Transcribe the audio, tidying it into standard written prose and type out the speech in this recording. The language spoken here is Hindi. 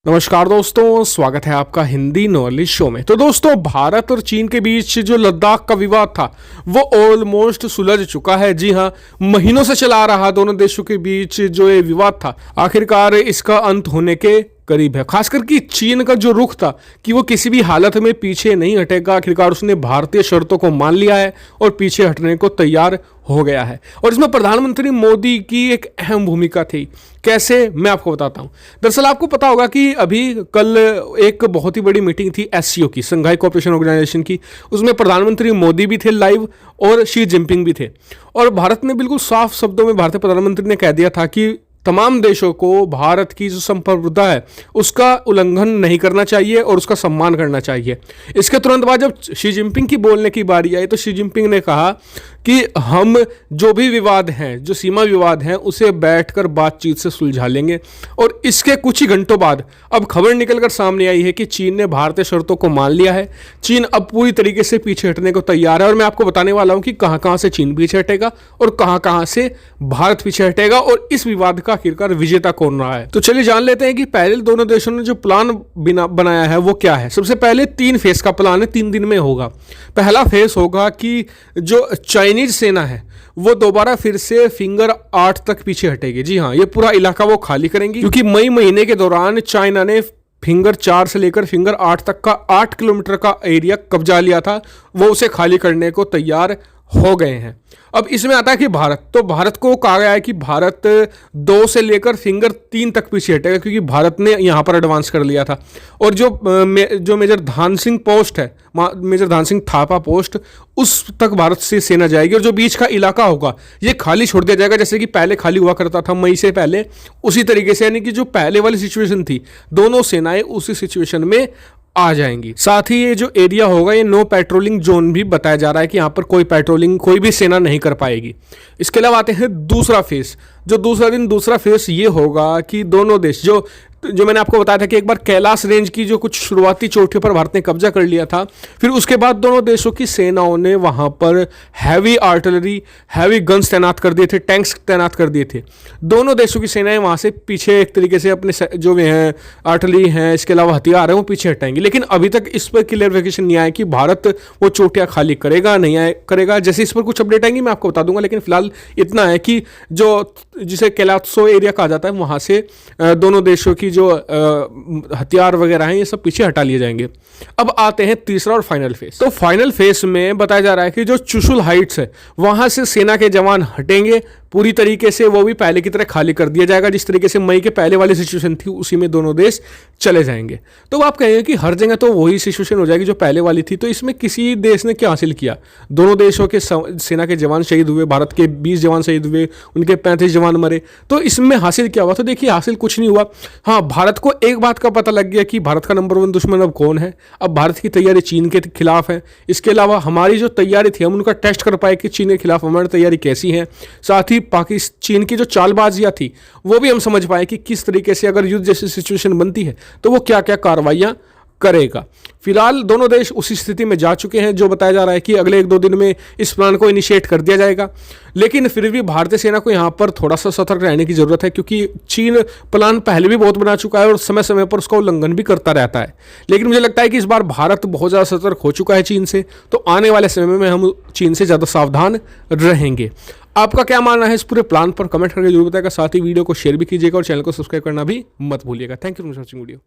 नमस्कार दोस्तों, स्वागत है आपका हिंदी नॉलेज शो में। तो दोस्तों, भारत और चीन के बीच जो लद्दाख का विवाद था वो ऑलमोस्ट सुलझ चुका है। जी हाँ, महीनों से चला रहा दोनों देशों के बीच जो ये विवाद था, आखिरकार इसका अंत होने के करीब है। खासकर कि चीन का जो रुख था कि वो किसी भी हालत में पीछे नहीं हटेगा, आखिरकार उसने भारतीय शर्तों को मान लिया है और पीछे हटने को तैयार हो गया है। और इसमें प्रधानमंत्री मोदी की एक अहम भूमिका थी। कैसे, मैं आपको बताता हूं। दरअसल आपको पता होगा कि अभी कल एक बहुत ही बड़ी मीटिंग थी एससीओ की, संघाई कोऑपरेशन ऑर्गेनाइजेशन की। उसमें प्रधानमंत्री मोदी भी थे लाइव और शी जिनपिंग भी थे। और भारत ने बिल्कुल साफ शब्दों में, भारतीय प्रधानमंत्री ने कह दिया था कि तमाम देशों को भारत की जो संप्रभुता है उसका उल्लंघन नहीं करना चाहिए और उसका सम्मान करना चाहिए। इसके तुरंत बाद जब शी जिनपिंग की बोलने की बारी आई तो शी जिनपिंग ने कहा कि हम जो भी विवाद हैं, जो सीमा विवाद हैं, उसे बैठकर बातचीत से सुलझा लेंगे। और इसके कुछ ही घंटों बाद अब खबर निकलकर सामने आई है कि चीन ने भारतीय शर्तों को मान लिया है। चीन अब पूरी तरीके से पीछे हटने को तैयार है और मैं आपको बताने वाला हूं कि कहां कहां से चीन पीछे हटेगा और कहां कहां से भारत पीछे हटेगा और इस विवाद का आखिरकार विजेता कौन रहा है। तो चलिए जान लेते हैं कि पहले दोनों देशों ने जो प्लान बनाया है वो क्या है। सबसे पहले 3 फेज का प्लान है, 3 दिन में होगा। पहला फेज होगा कि जो चाइनीज सेना है वो दोबारा फिर से फिंगर 8 तक पीछे हटेगी। जी हाँ, ये पूरा इलाका वो खाली करेंगी, क्योंकि मई महीने के दौरान चाइना ने फिंगर 4 से लेकर फिंगर 8 तक का 8 किलोमीटर का एरिया कब्जा लिया था। वो उसे खाली करने को तैयार हो गए हैं। अब इसमें आता है कि भारत भारत को कहा गया है कि भारत 2 से लेकर फिंगर 3 तक पीछे हटेगा, क्योंकि भारत ने यहाँ पर एडवांस कर लिया था। और जो मेजर धान सिंह पोस्ट है, मेजर धान सिंह थापा पोस्ट, उस तक भारत से सेना जाएगी। और जो बीच का इलाका होगा ये खाली छोड़ दिया जाएगा, जैसे कि पहले खाली हुआ करता था मई से पहले, उसी तरीके से। यानी कि जो पहले वाली सिचुएशन थी, दोनों सेनाएं उसी सिचुएशन में आ जाएंगी। साथ ही ये जो एरिया होगा ये नो पेट्रोलिंग जोन भी बताया जा रहा है कि यहाँ पर कोई पेट्रोलिंग कोई भी सेना नहीं कर पाएगी। इसके अलावा आते हैं दूसरा फेज। जो दूसरा फेज ये होगा कि दोनों देश जो मैंने आपको बताया था कि एक बार कैलाश रेंज की जो कुछ शुरुआती चोटियों पर भारत ने कब्जा कर लिया था, फिर उसके बाद दोनों देशों की सेनाओं ने वहां पर हैवी आर्टिलरी, हैवी गन्स तैनात कर दिए थे, टैंक्स तैनात कर दिए थे। दोनों देशों की सेनाएं वहां से पीछे एक तरीके से अपने जो भी हैं आर्टिलरी हैं, इसके अलावा हथियार हैं, वो पीछे हटाएंगे। लेकिन अभी तक इस पर क्लियरिफिकेशन नहीं आया कि भारत वो चोटियां खाली करेगा नहीं करेगा। जैसे इस पर कुछ अपडेट आएंगी मैं आपको बता दूंगा। लेकिन फिलहाल इतना है कि जिसे कैलाशो एरिया कहा जाता है, वहां से दोनों देशों की जो हथियार वगैरह हैं ये सब पीछे हटा लिए जाएंगे। अब आते हैं तीसरा और फाइनल फेज। तो फाइनल फेज में बताया जा रहा है कि जो चुशुल हाइट्स है वहां से सेना के जवान हटेंगे पूरी तरीके से, वो भी पहले की तरह खाली कर दिया जाएगा। जिस तरीके से मई के पहले वाली सिचुएशन थी उसी में दोनों देश चले जाएंगे। तो आप कहेंगे कि हर जगह तो वही सिचुएशन हो जाएगी जो पहले वाली थी, तो इसमें किसी देश ने क्या हासिल किया? दोनों देशों के सेना के जवान शहीद हुए, भारत के 20 जवान शहीद हुए, उनके 35 जवान मरे। तो इसमें हासिल क्या हुआ? तो देखिए, हासिल कुछ नहीं हुआ। हाँ, भारत को एक बात का पता लग गया कि भारत का नंबर 1 दुश्मन अब कौन है। अब भारत की तैयारी चीन के खिलाफ है। इसके अलावा हमारी जो तैयारी थी, हम उनका टेस्ट कर पाए कि चीन के खिलाफ हमारी तैयारी कैसी है। साथ ही चीन की जो चालबाजियां थी वो भी हम समझ पाए कि किस तरीके से अगर युद्ध जैसी सिचुएशन बनती है तो वो क्या क्या कार्रवाइयां करेगा। फिलहाल दोनों देश उसी स्थिति में जा चुके हैं जो बताया जा रहा है कि अगले 1-2 दिन में इस प्लान को इनिशिएट कर दिया जाएगा। लेकिन फिर भी भारतीय सेना को यहाँ पर थोड़ा सा सतर्क रहने की जरूरत है, क्योंकि चीन प्लान पहले भी बहुत बना चुका है और समय समय पर उसका उल्लंघन भी करता रहता है। लेकिन मुझे लगता है कि इस बार भारत बहुत ज़्यादा सतर्क हो चुका है चीन से, तो आने वाले समय में हम चीन से ज़्यादा सावधान रहेंगे। आपका क्या मानना है इस पूरे प्लान पर? कमेंट करके जरूर बताएगा। साथ ही वीडियो को शेयर भी कीजिएगा और चैनल को सब्सक्राइब करना भी मत भूलिएगा। Thank you for watching video.